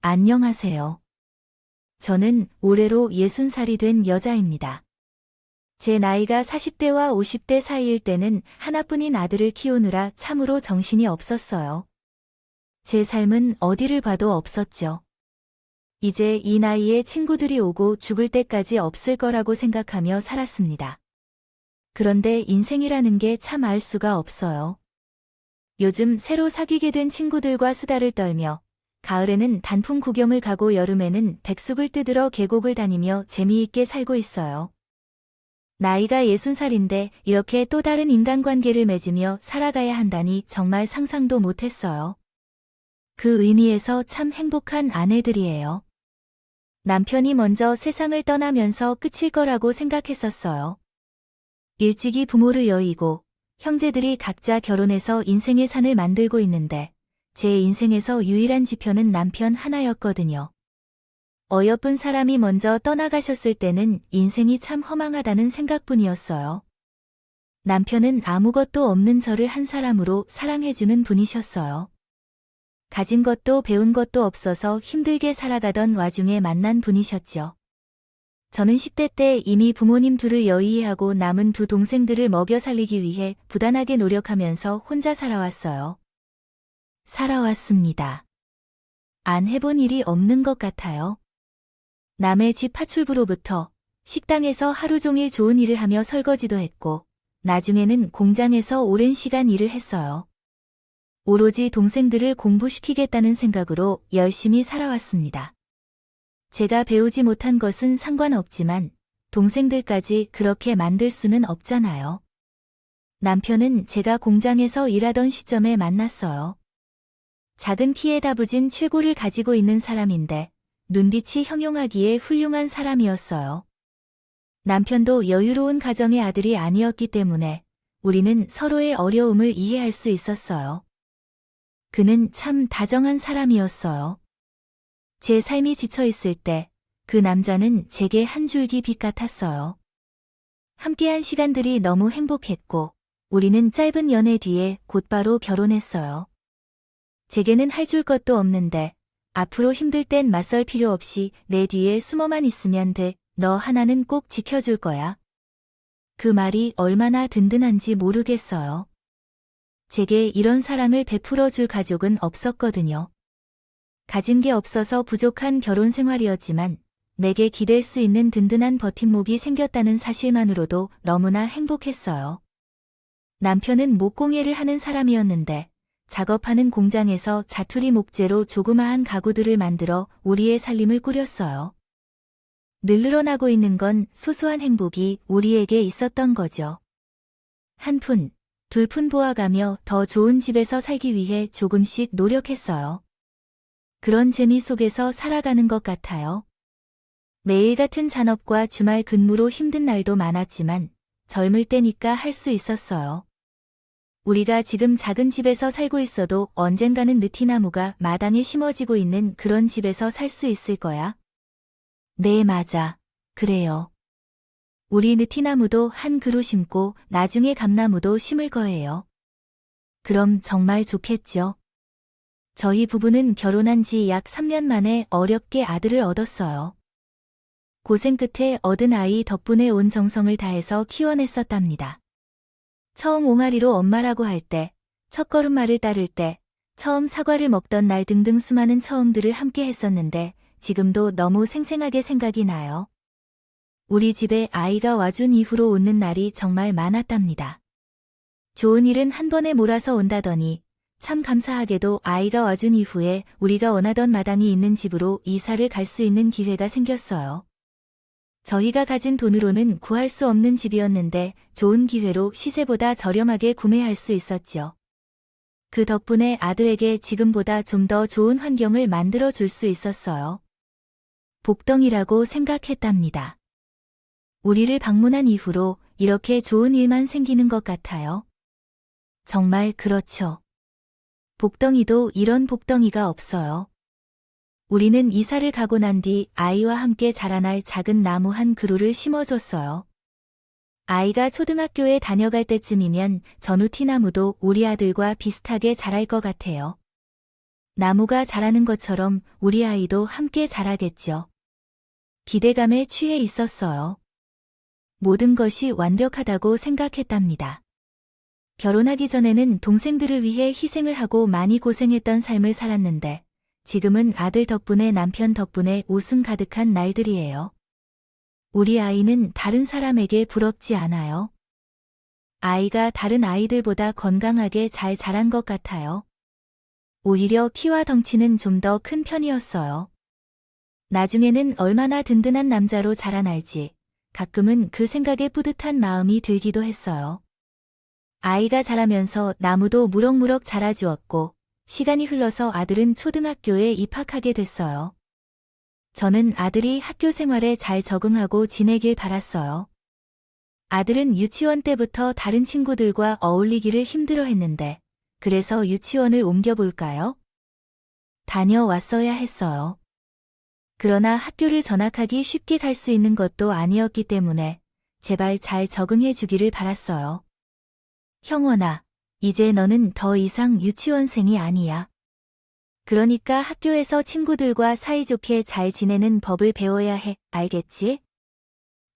안녕하세요. 저는 올해로 60살이 된 여자입니다. 제 나이가 40대와 50대 사이일 때는 하나뿐인 아들을 키우느라 참으로 정신이 없었어요. 제 삶은 어디를 봐도 없었죠. 이제 이 나이에 친구들이 오고 죽을 때까지 없을 거라고 생각하며 살았습니다. 그런데 인생이라는 게 참 알 수가 없어요. 요즘 새로 사귀게 된 친구들과 수다를 떨며 가을에는 단풍 구경을 가고 여름에는 백숙을 뜯으러 계곡을 다니며 재미있게 살고 있어요. 나이가 60살인데 이렇게 또 다른 인간관계를 맺으며 살아가야 한다니 정말 상상도 못했어요. 그 의미에서 참 행복한 아내들이에요. 남편이 먼저 세상을 떠나면서 끝일 거라고 생각했었어요. 일찍이 부모를 여의고 형제들이 각자 결혼해서 인생의 산을 만들고 있는데 제 인생에서 유일한 지표는 남편 하나였거든요. 어여쁜 사람이 먼저 떠나가셨을 때는 인생이 참 허망하다는 생각뿐이었어요. 남편은 아무것도 없는 저를 한 사람으로 사랑해주는 분이셨어요. 가진 것도 배운 것도 없어서 힘들게 살아가던 와중에 만난 분이셨죠. 저는 10대 때 이미 부모님 둘을 여의하고 남은 두 동생들을 먹여 살리기 위해 부단하게 노력하면서 혼자 살아왔습니다. 안 해본 일이 없는 것 같아요. 남의 집 파출부로부터 식당에서 하루 종일 좋은 일을 하며 설거지도 했고 나중에는 공장에서 오랜 시간 일을 했어요. 오로지 동생들을 공부시키겠다는 생각으로 열심히 살아왔습니다. 제가 배우지 못한 것은 상관없지만 동생들까지 그렇게 만들 수는 없잖아요. 남편은 제가 공장에서 일하던 시점에 만났어요. 작은 키에 다부진 최고를 가지고 있는 사람인데 눈빛이 형용하기에 훌륭한 사람이었어요. 남편도 여유로운 가정의 아들이 아니었기 때문에 우리는 서로의 어려움을 이해할 수 있었어요. 그는 참 다정한 사람이었어요. 제 삶이 지쳐있을 때 그 남자는 제게 한 줄기 빛 같았어요. 함께한 시간들이 너무 행복했고 우리는 짧은 연애 뒤에 곧바로 결혼했어요. 제게는 해줄 것도 없는데 앞으로 힘들 땐 맞설 필요 없이 내 뒤에 숨어만 있으면 돼. 너 하나는 꼭 지켜줄 거야. 그 말이 얼마나 든든한지 모르겠어요. 제게 이런 사랑을 베풀어 줄 가족은 없었거든요. 가진 게 없어서 부족한 결혼 생활이었지만 내게 기댈 수 있는 든든한 버팀목이 생겼다는 사실만으로도 너무나 행복했어요. 남편은 목공예를 하는 사람이었는데 작업하는 공장에서 자투리 목재로 조그마한 가구들을 만들어 우리의 살림을 꾸렸어요. 늘 늘어나고 있는 건 소소한 행복이 우리에게 있었던 거죠. 한 푼, 둘 푼 모아가며 더 좋은 집에서 살기 위해 조금씩 노력했어요. 그런 재미 속에서 살아가는 것 같아요. 매일 같은 잔업과 주말 근무로 힘든 날도 많았지만 젊을 때니까 할 수 있었어요. 우리가 지금 작은 집에서 살고 있어도 언젠가는 느티나무가 마당에 심어지고 있는 그런 집에서 살 수 있을 거야. 네, 맞아. 그래요. 우리 느티나무도 한 그루 심고 나중에 감나무도 심을 거예요. 그럼 정말 좋겠죠. 저희 부부는 결혼한 지 약 3년 만에 어렵게 아들을 얻었어요. 고생 끝에 얻은 아이 덕분에 온 정성을 다해서 키워냈었답니다. 처음 옹알이로 엄마라고 할 때, 첫걸음마를 따를 때, 처음 사과를 먹던 날 등등 수많은 처음들을 함께 했었는데 지금도 너무 생생하게 생각이 나요. 우리 집에 아이가 와준 이후로 웃는 날이 정말 많았답니다. 좋은 일은 한 번에 몰아서 온다더니 참 감사하게도 아이가 와준 이후에 우리가 원하던 마당이 있는 집으로 이사를 갈 수 있는 기회가 생겼어요. 저희가 가진 돈으로는 구할 수 없는 집이었는데 좋은 기회로 시세보다 저렴하게 구매할 수 있었죠. 그 덕분에 아들에게 지금보다 좀 더 좋은 환경을 만들어 줄 수 있었어요. 복덩이라고 생각했답니다. 우리를 방문한 이후로 이렇게 좋은 일만 생기는 것 같아요. 정말 그렇죠. 복덩이도 이런 복덩이가 없어요. 우리는 이사를 가고 난 뒤 아이와 함께 자라날 작은 나무 한 그루를 심어줬어요. 아이가 초등학교에 다녀갈 때쯤이면 전우티나무도 우리 아들과 비슷하게 자랄 것 같아요. 나무가 자라는 것처럼 우리 아이도 함께 자라겠죠. 기대감에 취해 있었어요. 모든 것이 완벽하다고 생각했답니다. 결혼하기 전에는 동생들을 위해 희생을 하고 많이 고생했던 삶을 살았는데 지금은 아들 덕분에 남편 덕분에 웃음 가득한 날들이에요. 우리 아이는 다른 사람에게 부럽지 않아요. 아이가 다른 아이들보다 건강하게 잘 자란 것 같아요. 오히려 키와 덩치는 좀 더 큰 편이었어요. 나중에는 얼마나 든든한 남자로 자라날지 가끔은 그 생각에 뿌듯한 마음이 들기도 했어요. 아이가 자라면서 나무도 무럭무럭 자라주었고 시간이 흘러서 아들은 초등학교에 입학하게 됐어요. 저는 아들이 학교 생활에 잘 적응하고 지내길 바랐어요. 아들은 유치원 때부터 다른 친구들과 어울리기를 힘들어했는데 그래서 유치원을 옮겨볼까요? 다녀왔어야 했어요. 그러나 학교를 전학하기 쉽게 갈 수 있는 것도 아니었기 때문에 제발 잘 적응해 주기를 바랐어요. 형원아, 이제 너는 더 이상 유치원생이 아니야. 그러니까 학교에서 친구들과 사이좋게 잘 지내는 법을 배워야 해, 알겠지?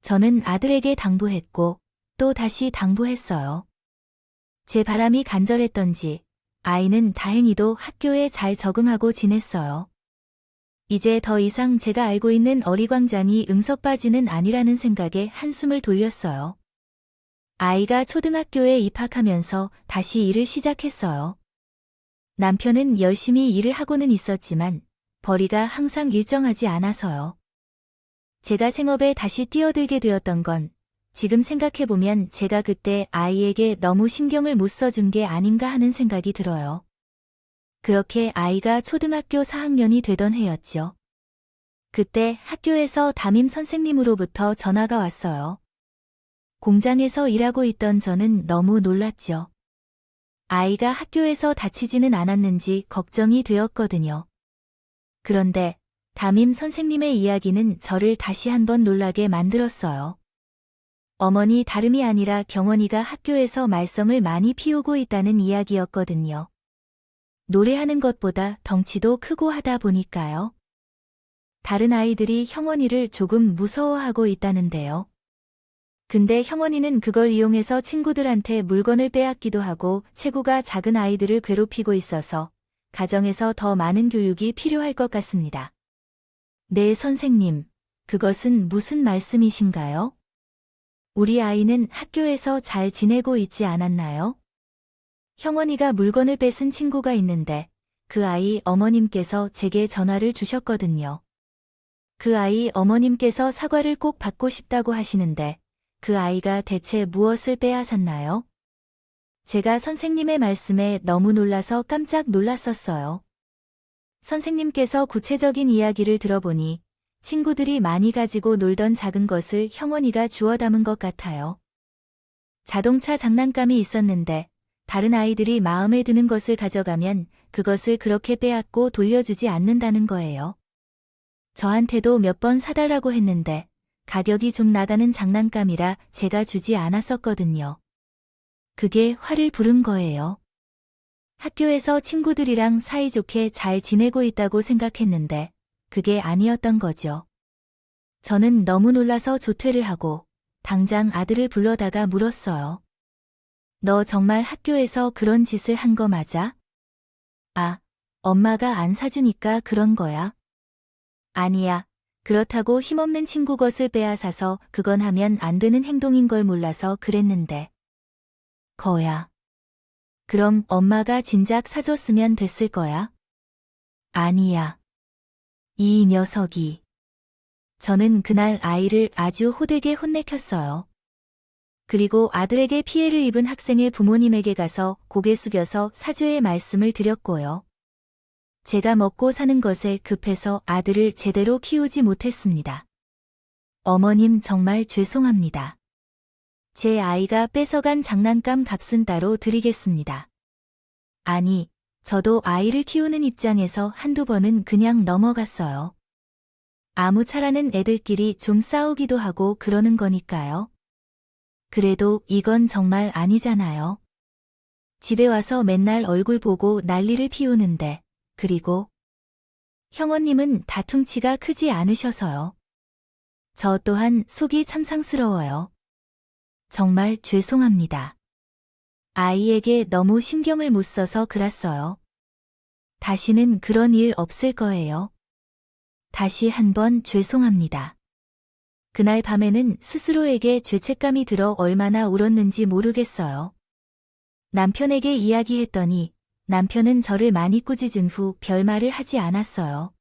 저는 아들에게 당부했고 또 다시 당부했어요. 제 바람이 간절했던지 아이는 다행히도 학교에 잘 적응하고 지냈어요. 이제 더 이상 제가 알고 있는 어리광장이 응석바지는 아니라는 생각에 한숨을 돌렸어요. 아이가 초등학교에 입학하면서 다시 일을 시작했어요. 남편은 열심히 일을 하고는 있었지만 벌이가 항상 일정하지 않아서요. 제가 생업에 다시 뛰어들게 되었던 건 지금 생각해보면 제가 그때 아이에게 너무 신경을 못 써준 게 아닌가 하는 생각이 들어요. 그렇게 아이가 초등학교 4학년이 되던 해였죠. 그때 학교에서 담임 선생님으로부터 전화가 왔어요. 공장에서 일하고 있던 저는 너무 놀랐죠. 아이가 학교에서 다치지는 않았는지 걱정이 되었거든요. 그런데 담임 선생님의 이야기는 저를 다시 한번 놀라게 만들었어요. 어머니 다름이 아니라 경원이가 학교에서 말썽을 많이 피우고 있다는 이야기였거든요. 노래하는 것보다 덩치도 크고 하다 보니까요. 다른 아이들이 형원이를 조금 무서워하고 있다는데요. 근데 형원이는 그걸 이용해서 친구들한테 물건을 빼앗기도 하고 체구가 작은 아이들을 괴롭히고 있어서 가정에서 더 많은 교육이 필요할 것 같습니다. 네, 선생님. 그것은 무슨 말씀이신가요? 우리 아이는 학교에서 잘 지내고 있지 않았나요? 형원이가 물건을 뺏은 친구가 있는데 그 아이 어머님께서 제게 전화를 주셨거든요. 그 아이 어머님께서 사과를 꼭 받고 싶다고 하시는데 그 아이가 대체 무엇을 빼앗았나요? 제가 선생님의 말씀에 너무 놀라서 깜짝 놀랐었어요. 선생님께서 구체적인 이야기를 들어보니 친구들이 많이 가지고 놀던 작은 것을 형원이가 주워 담은 것 같아요. 자동차 장난감이 있었는데 다른 아이들이 마음에 드는 것을 가져가면 그것을 그렇게 빼앗고 돌려주지 않는다는 거예요. 저한테도 몇 번 사달라고 했는데 가격이 좀 나가는 장난감이라 제가 주지 않았었거든요. 그게 화를 부른 거예요. 학교에서 친구들이랑 사이좋게 잘 지내고 있다고 생각했는데 그게 아니었던 거죠. 저는 너무 놀라서 조퇴를 하고 당장 아들을 불러다가 물었어요. 너 정말 학교에서 그런 짓을 한 거 맞아? 아, 엄마가 안 사주니까 그런 거야. 아니야. 그렇다고 힘없는 친구 것을 빼앗아서 그건 하면 안 되는 행동인 걸 몰라서 그랬는데. 거야. 그럼 엄마가 진작 사줬으면 됐을 거야? 아니야. 이 녀석이. 저는 그날 아이를 아주 호되게 혼내켰어요. 그리고 아들에게 피해를 입은 학생의 부모님에게 가서 고개 숙여서 사죄의 말씀을 드렸고요. 제가 먹고 사는 것에 급해서 아들을 제대로 키우지 못했습니다. 어머님 정말 죄송합니다. 제 아이가 뺏어간 장난감 값은 따로 드리겠습니다. 아니, 저도 아이를 키우는 입장에서 한두 번은 그냥 넘어갔어요. 아무 차라는 애들끼리 좀 싸우기도 하고 그러는 거니까요. 그래도 이건 정말 아니잖아요. 집에 와서 맨날 얼굴 보고 난리를 피우는데 그리고 형원님은 다툼치가 크지 않으셔서요. 저 또한 속이 참 상스러워요. 정말 죄송합니다. 아이에게 너무 신경을 못 써서 그랬어요. 다시는 그런 일 없을 거예요. 다시 한번 죄송합니다. 그날 밤에는 스스로에게 죄책감이 들어 얼마나 울었는지 모르겠어요. 남편에게 이야기했더니 남편은 저를 많이 꾸짖은 후 별말을 하지 않았어요.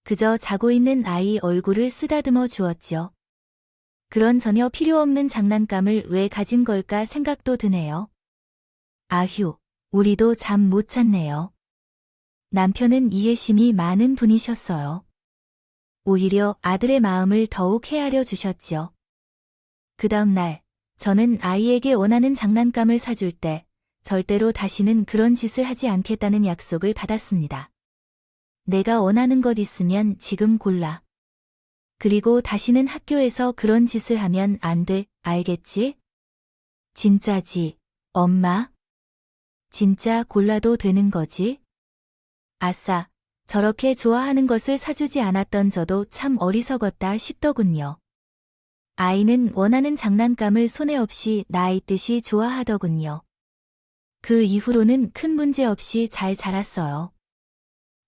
그저 자고 있는 아이 얼굴을 쓰다듬어 주었죠. 그런 전혀 필요 없는 장난감을 왜 가진 걸까 생각도 드네요. 아휴, 우리도 잠 못 잤네요. 남편은 이해심이 많은 분이셨어요. 오히려 아들의 마음을 더욱 헤아려 주셨죠. 그 다음 날, 저는 아이에게 원하는 장난감을 사줄 때 절대로 다시는 그런 짓을 하지 않겠다는 약속을 받았습니다. 내가 원하는 것 있으면 지금 골라. 그리고 다시는 학교에서 그런 짓을 하면 안 돼, 알겠지? 진짜지, 엄마? 진짜 골라도 되는 거지? 아싸, 저렇게 좋아하는 것을 사주지 않았던 저도 참 어리석었다 싶더군요. 아이는 원하는 장난감을 손해 없이 나있듯이 좋아하더군요. 그 이후로는 큰 문제 없이 잘 자랐어요.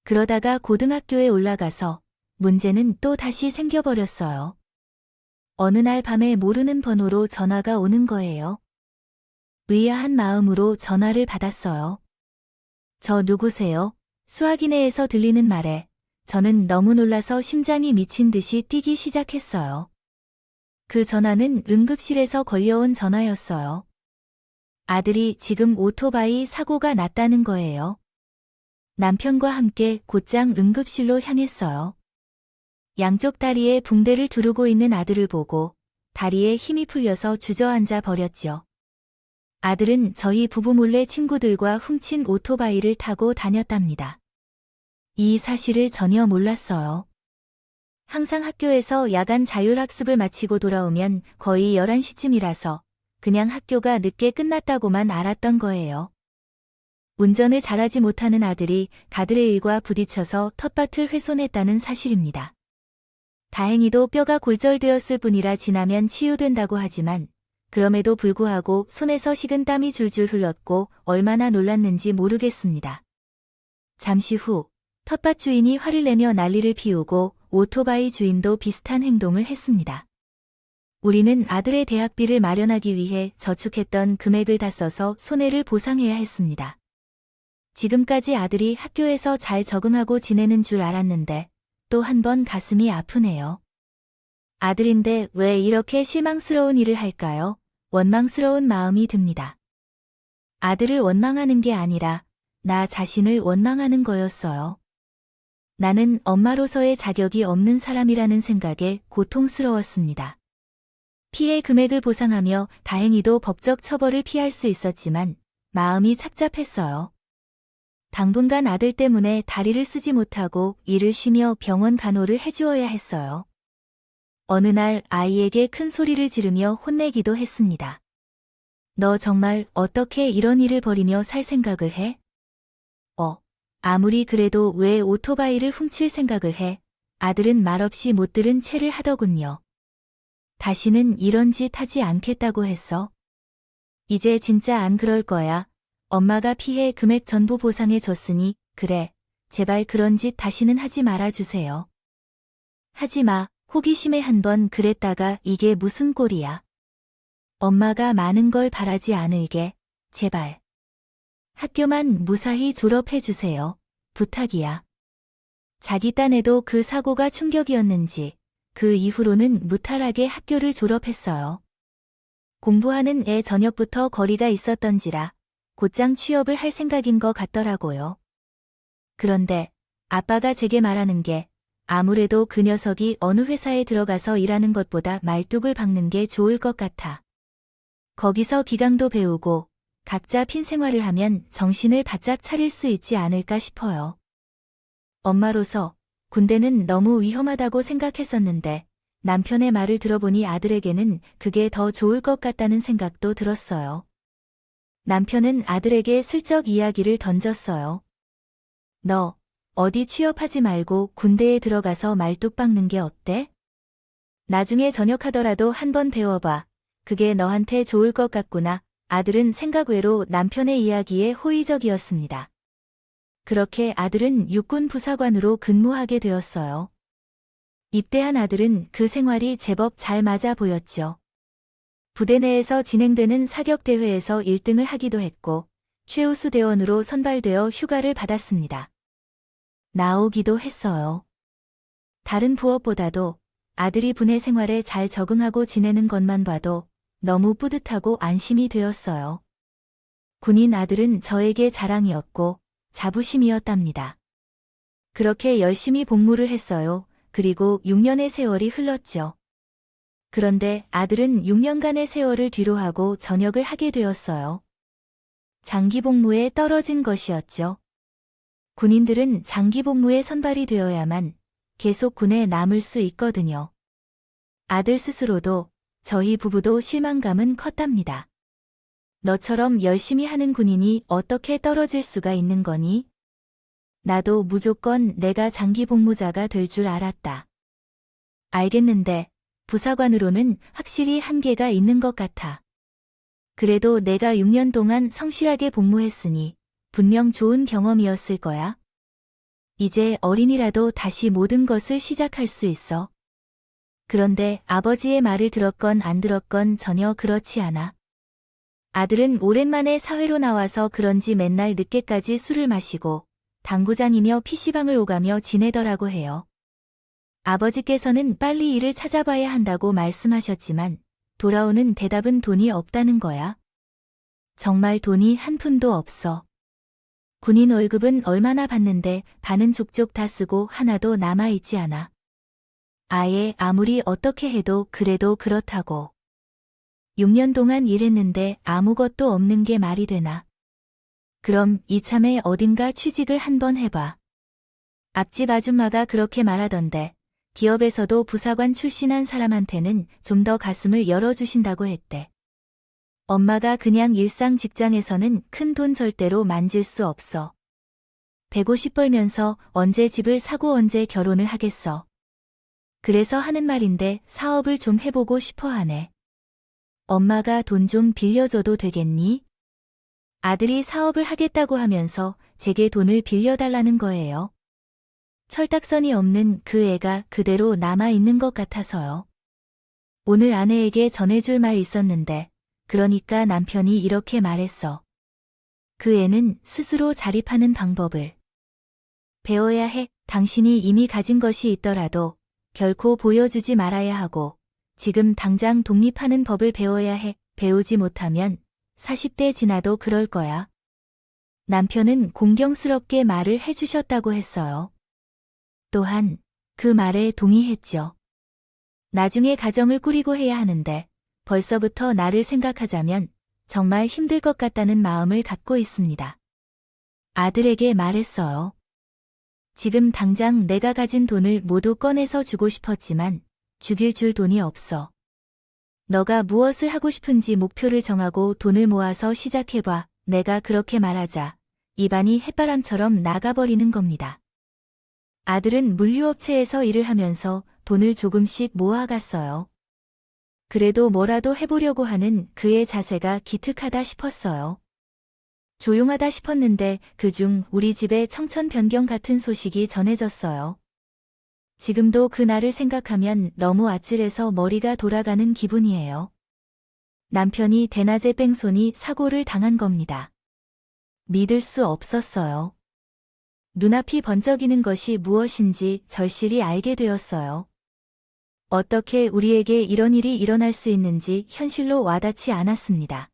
그러다가 고등학교에 올라가서 문제는 또 다시 생겨버렸어요. 어느 날 밤에 모르는 번호로 전화가 오는 거예요. 의아한 마음으로 전화를 받았어요. 저 누구세요? 수화기내에서 들리는 말에 저는 너무 놀라서 심장이 미친 듯이 뛰기 시작했어요. 그 전화는 응급실에서 걸려온 전화였어요. 아들이 지금 오토바이 사고가 났다는 거예요. 남편과 함께 곧장 응급실로 향했어요. 양쪽 다리에 붕대를 두르고 있는 아들을 보고 다리에 힘이 풀려서 주저앉아 버렸죠. 아들은 저희 부부 몰래 친구들과 훔친 오토바이를 타고 다녔답니다. 이 사실을 전혀 몰랐어요. 항상 학교에서 야간 자율학습을 마치고 돌아오면 거의 11시쯤이라서 그냥 학교가 늦게 끝났다고만 알았던 거예요. 운전을 잘하지 못하는 아들이 가드레일과 부딪혀서 텃밭을 훼손했다는 사실입니다. 다행히도 뼈가 골절되었을 뿐이라 지나면 치유된다고 하지만 그럼에도 불구하고 손에서 식은 땀이 줄줄 흘렀고 얼마나 놀랐는지 모르겠습니다. 잠시 후 텃밭 주인이 화를 내며 난리를 피우고 오토바이 주인도 비슷한 행동을 했습니다. 우리는 아들의 대학비를 마련하기 위해 저축했던 금액을 다 써서 손해를 보상해야 했습니다. 지금까지 아들이 학교에서 잘 적응하고 지내는 줄 알았는데 또 한 번 가슴이 아프네요. 아들인데 왜 이렇게 실망스러운 일을 할까요? 원망스러운 마음이 듭니다. 아들을 원망하는 게 아니라 나 자신을 원망하는 거였어요. 나는 엄마로서의 자격이 없는 사람이라는 생각에 고통스러웠습니다. 피해 금액을 보상하며 다행히도 법적 처벌을 피할 수 있었지만 마음이 착잡했어요. 당분간 아들 때문에 다리를 쓰지 못하고 일을 쉬며 병원 간호를 해주어야 했어요. 어느 날 아이에게 큰 소리를 지르며 혼내기도 했습니다. 너 정말 어떻게 이런 일을 벌이며 살 생각을 해? 아무리 그래도 왜 오토바이를 훔칠 생각을 해? 아들은 말없이 못 들은 채를 하더군요. 다시는 이런 짓 하지 않겠다고 했어. 이제 진짜 안 그럴 거야. 엄마가 피해 금액 전부 보상해 줬으니 그래. 제발 그런 짓 다시는 하지 말아주세요. 하지 마. 호기심에 한번 그랬다가 이게 무슨 꼴이야. 엄마가 많은 걸 바라지 않을게. 제발. 학교만 무사히 졸업해주세요. 부탁이야. 자기 딴에도 그 사고가 충격이었는지 그 이후로는 무탈하게 학교를 졸업했어요. 공부하는 애 저녁부터 거리가 있었던지라 곧장 취업을 할 생각인 것 같더라고요. 그런데 아빠가 제게 말하는 게 아무래도 그 녀석이 어느 회사에 들어가서 일하는 것보다 말뚝을 박는 게 좋을 것 같아. 거기서 기강도 배우고 각자 핀 생활을 하면 정신을 바짝 차릴 수 있지 않을까 싶어요. 엄마로서 군대는 너무 위험하다고 생각했었는데 남편의 말을 들어보니 아들에게는 그게 더 좋을 것 같다는 생각도 들었어요. 남편은 아들에게 슬쩍 이야기를 던졌어요. 너 어디 취업하지 말고 군대에 들어가서 말뚝 박는 게 어때? 나중에 전역하더라도 한번 배워봐. 그게 너한테 좋을 것 같구나. 아들은 생각 외로 남편의 이야기에 호의적이었습니다. 그렇게 아들은 육군 부사관으로 근무하게 되었어요. 입대한 아들은 그 생활이 제법 잘 맞아 보였죠. 부대 내에서 진행되는 사격대회에서 1등을 하기도 했고, 최우수 대원으로 선발되어 휴가를 받았습니다. 나오기도 했어요. 다른 부업보다도 아들이 부내 생활에 잘 적응하고 지내는 것만 봐도 너무 뿌듯하고 안심이 되었어요. 군인 아들은 저에게 자랑이었고 자부심이었답니다. 그렇게 열심히 복무를 했어요. 그리고 6년의 세월이 흘렀죠. 그런데 아들은 6년간의 세월을 뒤로하고 전역을 하게 되었어요. 장기 복무에 떨어진 것이었죠. 군인들은 장기 복무에 선발이 되어야만 계속 군에 남을 수 있거든요. 아들 스스로도 저희 부부도 실망감은 컸답니다. 너처럼 열심히 하는 군인이 어떻게 떨어질 수가 있는 거니? 나도 무조건 내가 장기 복무자가 될 줄 알았다. 알겠는데 부사관으로는 확실히 한계가 있는 것 같아. 그래도 내가 6년 동안 성실하게 복무했으니 분명 좋은 경험이었을 거야. 이제 어린이라도 다시 모든 것을 시작할 수 있어. 그런데 아버지의 말을 들었건 안 들었건 전혀 그렇지 않아. 아들은 오랜만에 사회로 나와서 그런지 맨날 늦게까지 술을 마시고 당구장이며 PC방을 오가며 지내더라고 해요. 아버지께서는 빨리 일을 찾아봐야 한다고 말씀하셨지만 돌아오는 대답은 돈이 없다는 거야. 정말 돈이 한 푼도 없어. 군인 월급은 얼마나 받는데 반은 족족 다 쓰고 하나도 남아있지 않아. 아예 아무리 어떻게 해도 그래도 그렇다고. 6년 동안 일했는데 아무것도 없는 게 말이 되나. 그럼 이참에 어딘가 취직을 한번 해봐. 앞집 아줌마가 그렇게 말하던데 기업에서도 부사관 출신한 사람한테는 좀 더 가슴을 열어주신다고 했대. 엄마가 그냥 일상 직장에서는 큰 돈 절대로 만질 수 없어. 150 벌면서 언제 집을 사고 언제 결혼을 하겠어. 그래서 하는 말인데 사업을 좀 해보고 싶어 하네. 엄마가 돈 좀 빌려줘도 되겠니? 아들이 사업을 하겠다고 하면서 제게 돈을 빌려달라는 거예요. 철딱선이 없는 그 애가 그대로 남아있는 것 같아서요. 오늘 아내에게 전해줄 말 있었는데 그러니까 남편이 이렇게 말했어. 그 애는 스스로 자립하는 방법을 배워야 해. 당신이 이미 가진 것이 있더라도 결코 보여주지 말아야 하고 지금 당장 독립하는 법을 배워야 해. 배우지 못하면 40대 지나도 그럴 거야. 남편은 공경스럽게 말을 해주셨다고 했어요. 또한 그 말에 동의했죠. 나중에 가정을 꾸리고 해야 하는데 벌써부터 나를 생각하자면 정말 힘들 것 같다는 마음을 갖고 있습니다. 아들에게 말했어요. 지금 당장 내가 가진 돈을 모두 꺼내서 주고 싶었지만 죽일 줄 돈이 없어. 너가 무엇을 하고 싶은지 목표를 정하고 돈을 모아서 시작해봐. 내가 그렇게 말하자 입안이 햇바람처럼 나가버리는 겁니다. 아들은 물류업체에서 일을 하면서 돈을 조금씩 모아갔어요. 그래도 뭐라도 해보려고 하는 그의 자세가 기특하다 싶었어요. 조용하다 싶었는데 그중 우리 집에 청천변경 같은 소식이 전해졌어요. 지금도 그날을 생각하면 너무 아찔해서 머리가 돌아가는 기분이에요. 남편이 대낮에 뺑소니 사고를 당한 겁니다. 믿을 수 없었어요. 눈앞이 번쩍이는 것이 무엇인지 절실히 알게 되었어요. 어떻게 우리에게 이런 일이 일어날 수 있는지 현실로 와닿지 않았습니다.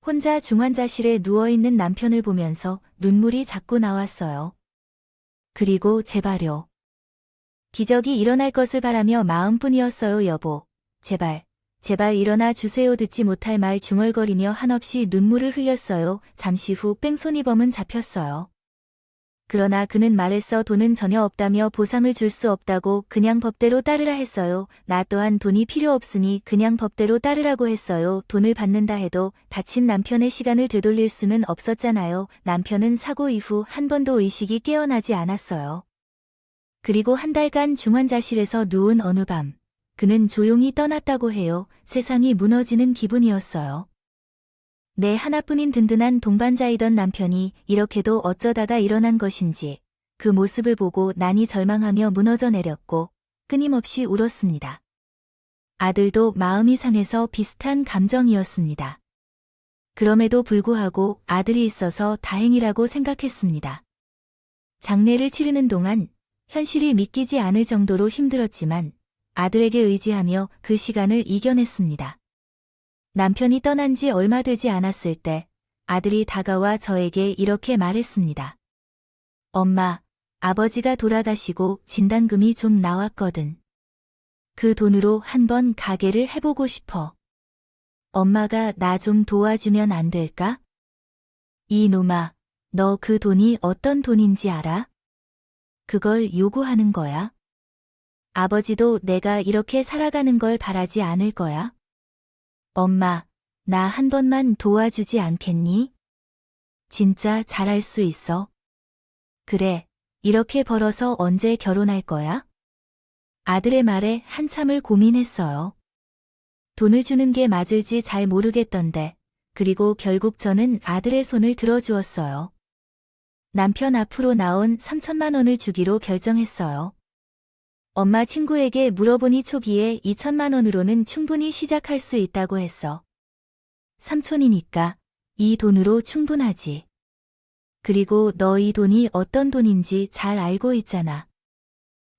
혼자 중환자실에 누워있는 남편을 보면서 눈물이 자꾸 나왔어요. 그리고 제발요. 기적이 일어날 것을 바라며 마음뿐이었어요. 여보. 제발, 제발 일어나 주세요. 듣지 못할 말 중얼거리며 한없이 눈물을 흘렸어요. 잠시 후 뺑소니범은 잡혔어요. 그러나 그는 말했어. 돈은 전혀 없다며 보상을 줄 수 없다고 그냥 법대로 따르라 했어요. 나 또한 돈이 필요 없으니 그냥 법대로 따르라고 했어요. 돈을 받는다 해도 다친 남편의 시간을 되돌릴 수는 없었잖아요. 남편은 사고 이후 한 번도 의식이 깨어나지 않았어요. 그리고 한 달간 중환자실에서 누운 어느 밤, 그는 조용히 떠났다고 해요. 세상이 무너지는 기분이었어요. 내 하나뿐인 든든한 동반자이던 남편이 이렇게도 어쩌다가 일어난 것인지 그 모습을 보고 난이 절망하며 무너져 내렸고 끊임없이 울었습니다. 아들도 마음이 상해서 비슷한 감정이었습니다. 그럼에도 불구하고 아들이 있어서 다행이라고 생각했습니다. 장례를 치르는 동안 현실이 믿기지 않을 정도로 힘들었지만 아들에게 의지하며 그 시간을 이겨냈습니다. 남편이 떠난 지 얼마 되지 않았을 때 아들이 다가와 저에게 이렇게 말했습니다. 엄마, 아버지가 돌아가시고 진단금이 좀 나왔거든. 그 돈으로 한번 가게를 해보고 싶어. 엄마가 나 좀 도와주면 안 될까? 이놈아, 너 그 돈이 어떤 돈인지 알아? 그걸 요구하는 거야? 아버지도 내가 이렇게 살아가는 걸 바라지 않을 거야? 엄마, 나 한 번만 도와주지 않겠니? 진짜 잘할 수 있어. 그래, 이렇게 벌어서 언제 결혼할 거야? 아들의 말에 한참을 고민했어요. 돈을 주는 게 맞을지 잘 모르겠던데, 그리고 결국 저는 아들의 손을 들어주었어요. 남편 앞으로 나온 3천만 원을 주기로 결정했어요. 엄마 친구에게 물어보니 초기에 2천만 원으로는 충분히 시작할 수 있다고 했어. 삼촌이니까 이 돈으로 충분하지. 그리고 너 이 돈이 어떤 돈인지 잘 알고 있잖아.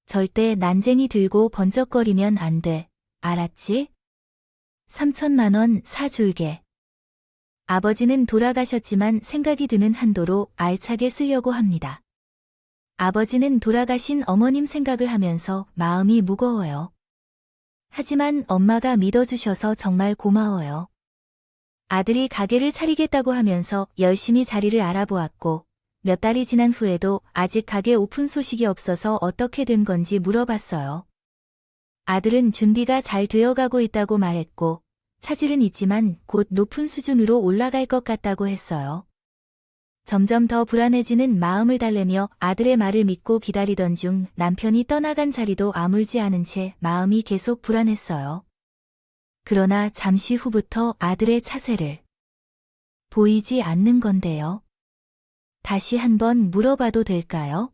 절대 난쟁이 들고 번쩍거리면 안 돼. 알았지? 3천만 원 사줄게. 아버지는 돌아가셨지만 생각이 드는 한도로 알차게 쓰려고 합니다. 아버지는 돌아가신 어머님 생각을 하면서 마음이 무거워요. 하지만 엄마가 믿어주셔서 정말 고마워요. 아들이 가게를 차리겠다고 하면서 열심히 자리를 알아보았고 몇 달이 지난 후에도 아직 가게 오픈 소식이 없어서 어떻게 된 건지 물어봤어요. 아들은 준비가 잘 되어가고 있다고 말했고 차질은 있지만 곧 높은 수준으로 올라갈 것 같다고 했어요. 점점 더 불안해지는 마음을 달래며 아들의 말을 믿고 기다리던 중 남편이 떠나간 자리도 아물지 않은 채 마음이 계속 불안했어요. 그러나 잠시 후부터 아들의 차세를 보이지 않는 건데요. 다시 한번 물어봐도 될까요?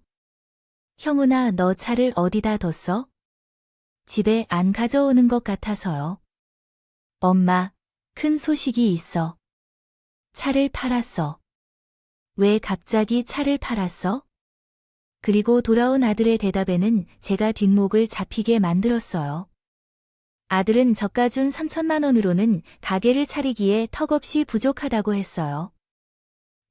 형훈아, 너 차를 어디다 뒀어? 집에 안 가져오는 것 같아서요. 엄마, 큰 소식이 있어. 차를 팔았어. 왜 갑자기 차를 팔았어? 그리고 돌아온 아들의 대답에는 제가 뒷목을 잡히게 만들었어요. 아들은 저가 준 3천만 원으로는 가게를 차리기에 턱없이 부족하다고 했어요.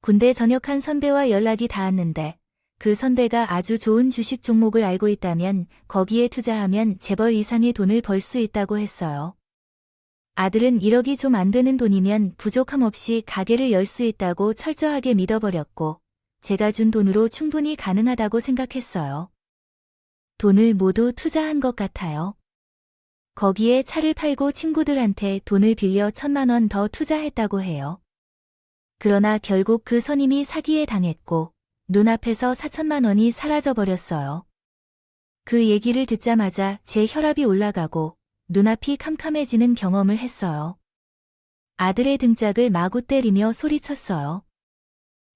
군대 전역한 선배와 연락이 닿았는데 그 선배가 아주 좋은 주식 종목을 알고 있다면 거기에 투자하면 재벌 이상의 돈을 벌 수 있다고 했어요. 아들은 1억이 좀 안 되는 돈이면 부족함 없이 가게를 열 수 있다고 철저하게 믿어버렸고 제가 준 돈으로 충분히 가능하다고 생각했어요. 돈을 모두 투자한 것 같아요. 거기에 차를 팔고 친구들한테 돈을 빌려 1,000만 원 더 투자했다고 해요. 그러나 결국 그 선임이 사기에 당했고 눈앞에서 4천만 원이 사라져버렸어요. 그 얘기를 듣자마자 제 혈압이 올라가고 눈앞이 캄캄해지는 경험을 했어요. 아들의 등짝을 마구 때리며 소리쳤어요.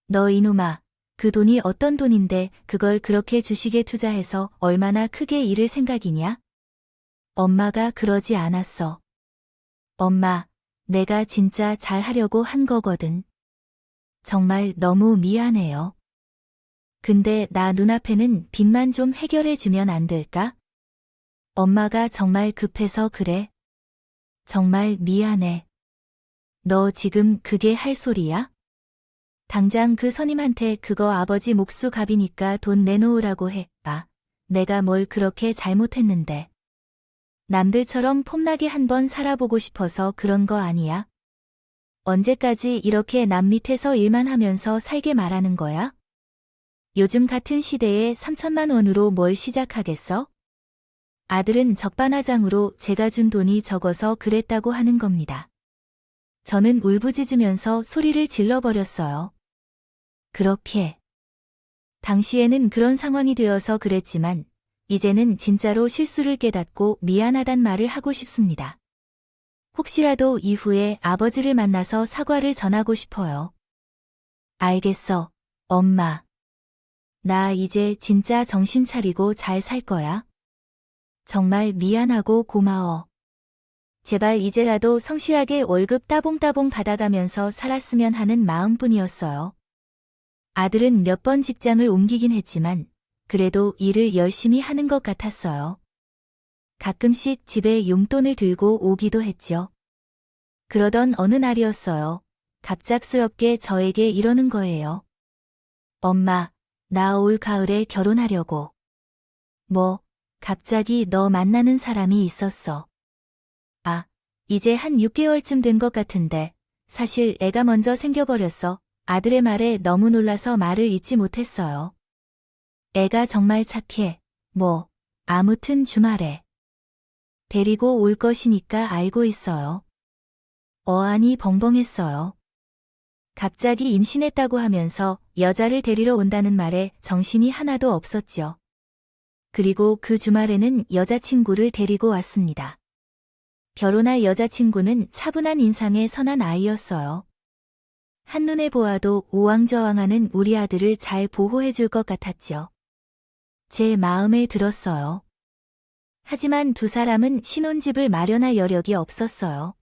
너 이놈아, 그 돈이 어떤 돈인데 그걸 그렇게 주식에 투자해서 얼마나 크게 잃을 생각이냐? 엄마가 그러지 않았어. 엄마, 내가 진짜 잘하려고 한 거거든. 정말 너무 미안해요. 근데 나 눈앞에는 빚만 좀 해결해 주면 안 될까? 엄마가 정말 급해서 그래. 정말 미안해. 너 지금 그게 할 소리야? 당장 그 선임한테 그거 아버지 목수갑이니까 돈 내놓으라고 해. 아, 내가 뭘 그렇게 잘못했는데. 남들처럼 폼나게 한번 살아보고 싶어서 그런 거 아니야? 언제까지 이렇게 남 밑에서 일만 하면서 살게 말하는 거야? 요즘 같은 시대에 3천만 원으로 뭘 시작하겠어? 아들은 적반하장으로 제가 준 돈이 적어서 그랬다고 하는 겁니다. 저는 울부짖으면서 소리를 질러버렸어요. 그렇게. 당시에는 그런 상황이 되어서 그랬지만 이제는 진짜로 실수를 깨닫고 미안하단 말을 하고 싶습니다. 혹시라도 이후에 아버지를 만나서 사과를 전하고 싶어요. 알겠어, 엄마. 나 이제 진짜 정신 차리고 잘 살 거야. 정말 미안하고 고마워. 제발 이제라도 성실하게 월급 따봉따봉 받아가면서 살았으면 하는 마음뿐이었어요. 아들은 몇 번 직장을 옮기긴 했지만 그래도 일을 열심히 하는 것 같았어요. 가끔씩 집에 용돈을 들고 오기도 했죠. 그러던 어느 날이었어요. 갑작스럽게 저에게 이러는 거예요. 엄마, 나 올 가을에 결혼하려고. 뭐, 갑자기 너 만나는 사람이 있었어. 아, 이제 한 6개월쯤 된 것 같은데 사실 애가 먼저 생겨버렸어. 아들의 말에 너무 놀라서 말을 잇지 못했어요. 애가 정말 착해. 뭐, 아무튼 주말에 데리고 올 것이니까 알고 있어요. 어안이 벙벙했어요. 갑자기 임신했다고 하면서 여자를 데리러 온다는 말에 정신이 하나도 없었죠. 그리고 그 주말에는 여자친구를 데리고 왔습니다. 결혼할 여자친구는 차분한 인상의 선한 아이였어요. 한눈에 보아도 우왕좌왕하는 우리 아들을 잘 보호해줄 것 같았죠. 제 마음에 들었어요. 하지만 두 사람은 신혼집을 마련할 여력이 없었어요.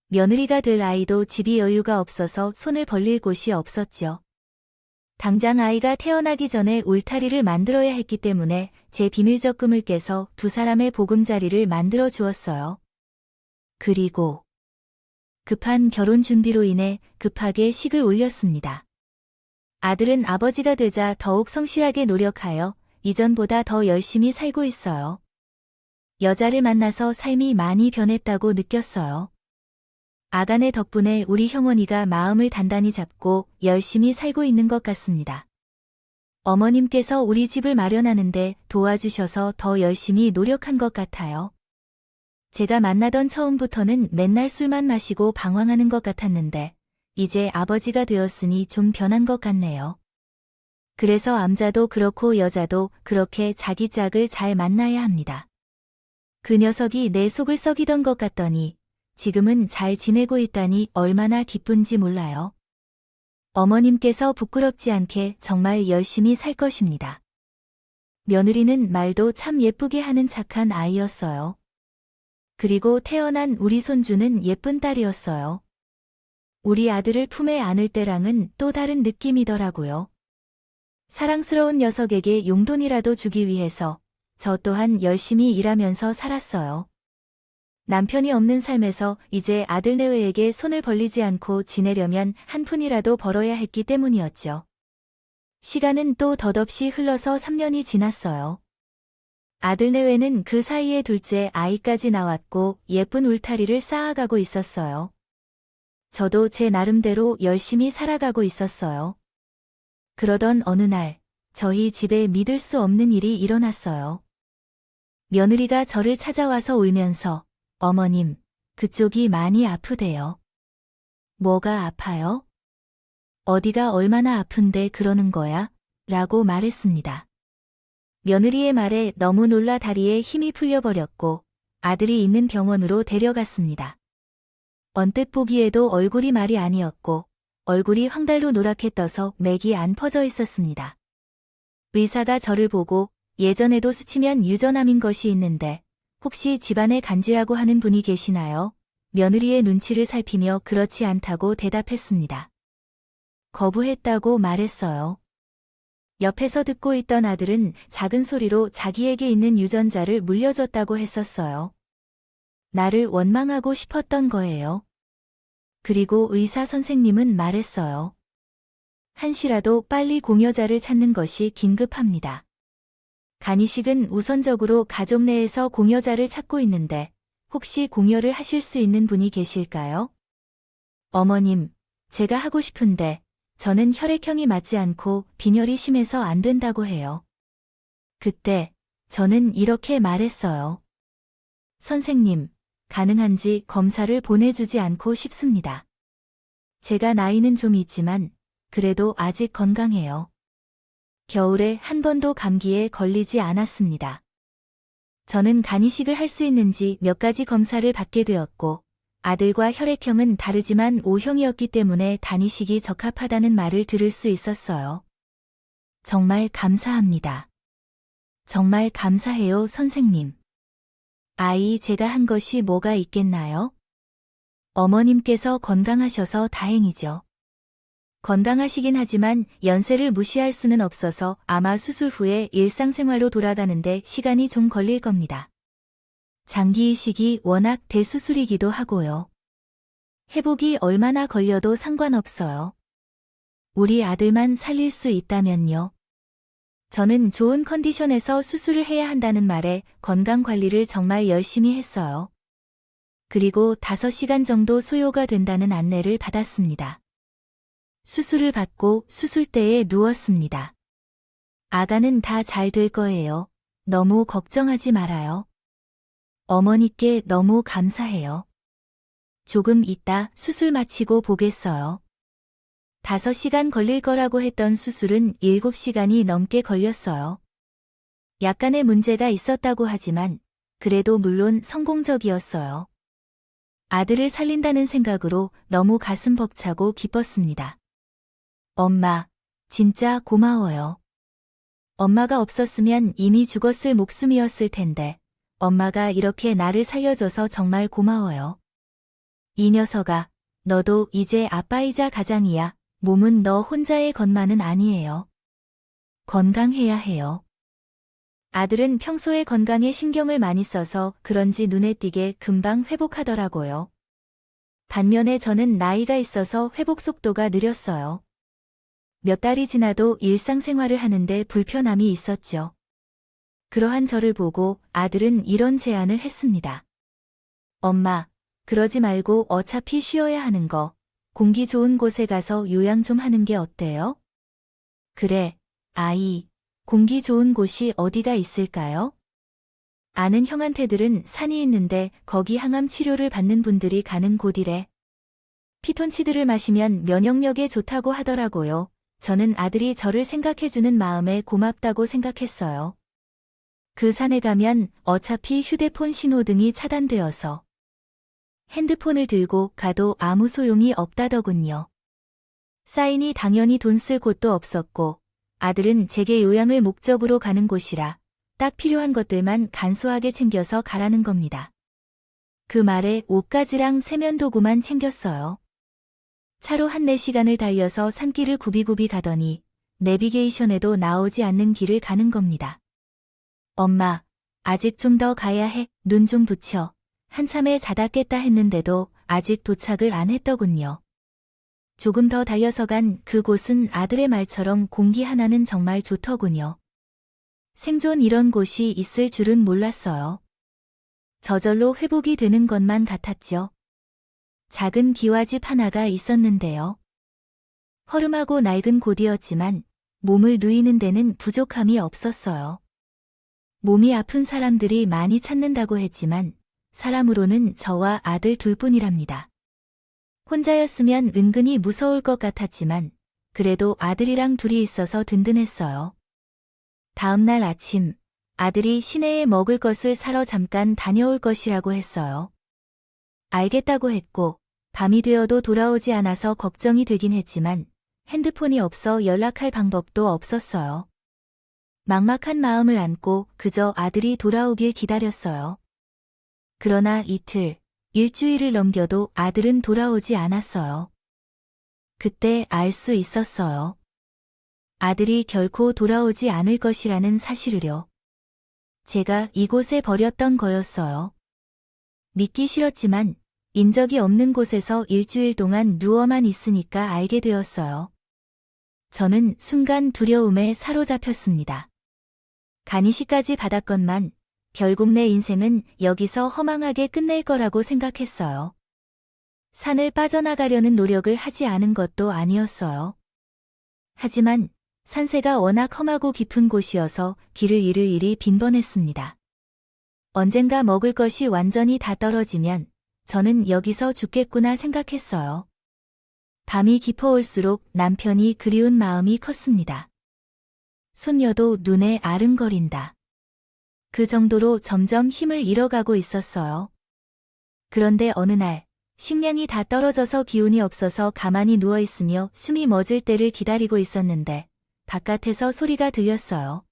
며느리가 될 아이도 집이 여유가 없어서 손을 벌릴 곳이 없었죠. 당장 아이가 태어나기 전에 울타리를 만들어야 했기 때문에 제 비밀적 꿈을 깨서 두 사람의 보금자리를 만들어 주었어요. 그리고 급한 결혼 준비로 인해 급하게 식을 올렸습니다. 아들은 아버지가 되자 더욱 성실하게 노력하여 이전보다 더 열심히 살고 있어요. 여자를 만나서 삶이 많이 변했다고 느꼈어요. 아가네 덕분에 우리 형원이가 마음을 단단히 잡고 열심히 살고 있는 것 같습니다. 어머님께서 우리 집을 마련하는데 도와주셔서 더 열심히 노력한 것 같아요. 제가 만나던 처음부터는 맨날 술만 마시고 방황하는 것 같았는데 이제 아버지가 되었으니 좀 변한 것 같네요. 그래서 남자도 그렇고 여자도 그렇게 자기 짝을 잘 만나야 합니다. 그 녀석이 내 속을 썩이던 것 같더니 지금은 잘 지내고 있다니 얼마나 기쁜지 몰라요. 어머님께서 부끄럽지 않게 정말 열심히 살 것입니다. 며느리는 말도 참 예쁘게 하는 착한 아이였어요. 그리고 태어난 우리 손주는 예쁜 딸이었어요. 우리 아들을 품에 안을 때랑은 또 다른 느낌이더라고요. 사랑스러운 녀석에게 용돈이라도 주기 위해서 저 또한 열심히 일하면서 살았어요. 남편이 없는 삶에서 이제 아들 내외에게 손을 벌리지 않고 지내려면 한 푼이라도 벌어야 했기 때문이었죠. 시간은 또 덧없이 흘러서 3년이 지났어요. 아들 내외는 그 사이에 둘째 아이까지 나왔고 예쁜 울타리를 쌓아가고 있었어요. 저도 제 나름대로 열심히 살아가고 있었어요. 그러던 어느 날 저희 집에 믿을 수 없는 일이 일어났어요. 며느리가 저를 찾아와서 울면서 어머님, 그쪽이 많이 아프대요. 뭐가 아파요? 어디가 얼마나 아픈데 그러는 거야? 라고 말했습니다. 며느리의 말에 너무 놀라 다리에 힘이 풀려버렸고 아들이 있는 병원으로 데려갔습니다. 언뜻 보기에도 얼굴이 말이 아니었고 얼굴이 황달로 노랗게 떠서 맥이 안 퍼져 있었습니다. 의사가 저를 보고 예전에도 수치면 유전암인 것이 있는데 혹시 집안에 간지라고 하는 분이 계시나요? 며느리의 눈치를 살피며 그렇지 않다고 대답했습니다. 거부했다고 말했어요. 옆에서 듣고 있던 아들은 작은 소리로 자기에게 있는 유전자를 물려줬다고 했었어요. 나를 원망하고 싶었던 거예요. 그리고 의사 선생님은 말했어요. 한시라도 빨리 공여자를 찾는 것이 긴급합니다. 간이식은 우선적으로 가족 내에서 공여자를 찾고 있는데 혹시 공여를 하실 수 있는 분이 계실까요? 어머님, 제가 하고 싶은데 저는 혈액형이 맞지 않고 빈혈이 심해서 안 된다고 해요. 그때 저는 이렇게 말했어요. 선생님, 가능한지 검사를 보내주지 않고 싶습니다. 제가 나이는 좀 있지만 그래도 아직 건강해요. 겨울에 한 번도 감기에 걸리지 않았습니다. 저는 간이식을 할 수 있는지 몇 가지 검사를 받게 되었고 아들과 혈액형은 다르지만 O형이었기 때문에 단이식이 적합하다는 말을 들을 수 있었어요. 정말 감사합니다. 정말 감사해요, 선생님. 아이, 제가 한 것이 뭐가 있겠나요? 어머님께서 건강하셔서 다행이죠. 건강하시긴 하지만 연세를 무시할 수는 없어서 아마 수술 후에 일상생활로 돌아가는데 시간이 좀 걸릴 겁니다. 장기 이식이 워낙 대수술이기도 하고요. 회복이 얼마나 걸려도 상관없어요. 우리 아들만 살릴 수 있다면요. 저는 좋은 컨디션에서 수술을 해야 한다는 말에 건강관리를 정말 열심히 했어요. 그리고 5시간 정도 소요가 된다는 안내를 받았습니다. 수술을 받고 수술대에 누웠습니다. 아가는 다 잘 될 거예요. 너무 걱정하지 말아요. 어머니께 너무 감사해요. 조금 이따 수술 마치고 보겠어요. 5시간 걸릴 거라고 했던 수술은 7시간이 넘게 걸렸어요. 약간의 문제가 있었다고 하지만 그래도 물론 성공적이었어요. 아들을 살린다는 생각으로 너무 가슴 벅차고 기뻤습니다. 엄마, 진짜 고마워요. 엄마가 없었으면 이미 죽었을 목숨이었을 텐데 엄마가 이렇게 나를 살려줘서 정말 고마워요. 이 녀석아, 너도 이제 아빠이자 가장이야. 몸은 너 혼자의 것만은 아니에요. 건강해야 해요. 아들은 평소에 건강에 신경을 많이 써서 그런지 눈에 띄게 금방 회복하더라고요. 반면에 저는 나이가 있어서 회복 속도가 느렸어요. 몇 달이 지나도 일상생활을 하는데 불편함이 있었죠. 그러한 저를 보고 아들은 이런 제안을 했습니다. 엄마, 그러지 말고 어차피 쉬어야 하는 거, 공기 좋은 곳에 가서 요양 좀 하는 게 어때요? 그래, 아이, 공기 좋은 곳이 어디가 있을까요? 아는 형한테들은 산이 있는데 거기 항암 치료를 받는 분들이 가는 곳이래. 피톤치드를 마시면 면역력에 좋다고 하더라고요. 저는 아들이 저를 생각해주는 마음에 고맙다고 생각했어요. 그 산에 가면 어차피 휴대폰 신호등이 차단되어서 핸드폰을 들고 가도 아무 소용이 없다더군요. 사인이 당연히 돈 쓸 곳도 없었고 아들은 제게 요양을 목적으로 가는 곳이라 딱 필요한 것들만 간소하게 챙겨서 가라는 겁니다. 그 말에 옷가지랑 세면도구만 챙겼어요. 차로 한 4시간을 달려서 산길을 굽이굽이 가더니 내비게이션에도 나오지 않는 길을 가는 겁니다. 엄마, 아직 좀 더 가야 해. 눈 좀 붙여. 한참에 자다 깼다 했는데도 아직 도착을 안 했더군요. 조금 더 달려서 간 그곳은 아들의 말처럼 공기 하나는 정말 좋더군요. 생존 이런 곳이 있을 줄은 몰랐어요. 저절로 회복이 되는 것만 같았죠. 작은 기와집 하나가 있었는데요. 허름하고 낡은 곳이었지만 몸을 누이는 데는 부족함이 없었어요. 몸이 아픈 사람들이 많이 찾는다고 했지만 사람으로는 저와 아들 둘뿐이랍니다. 혼자였으면 은근히 무서울 것 같았지만 그래도 아들이랑 둘이 있어서 든든했어요. 다음날 아침 아들이 시내에 먹을 것을 사러 잠깐 다녀올 것이라고 했어요. 알겠다고 했고 밤이 되어도 돌아오지 않아서 걱정이 되긴 했지만 핸드폰이 없어 연락할 방법도 없었어요. 막막한 마음을 안고 그저 아들이 돌아오길 기다렸어요. 그러나 이틀, 일주일을 넘겨도 아들은 돌아오지 않았어요. 그때 알 수 있었어요. 아들이 결코 돌아오지 않을 것이라는 사실을요. 제가 이곳에 버렸던 거였어요. 믿기 싫었지만 인적이 없는 곳에서 일주일 동안 누워만 있으니까 알게 되었어요. 저는 순간 두려움에 사로잡혔습니다. 간이식까지 받았건만 결국 내 인생은 여기서 허망하게 끝낼 거라고 생각했어요. 산을 빠져나가려는 노력을 하지 않은 것도 아니었어요. 하지만 산세가 워낙 험하고 깊은 곳이어서 길을 잃을 일이 빈번했습니다. 언젠가 먹을 것이 완전히 다 떨어지면 저는 여기서 죽겠구나 생각했어요. 밤이 깊어올수록 남편이 그리운 마음이 컸습니다. 손녀도 눈에 아른거린다. 그 정도로 점점 힘을 잃어가고 있었어요. 그런데 어느 날 식량이 다 떨어져서 기운이 없어서 가만히 누워있으며 숨이 멎을 때를 기다리고 있었는데 바깥에서 소리가 들렸어요.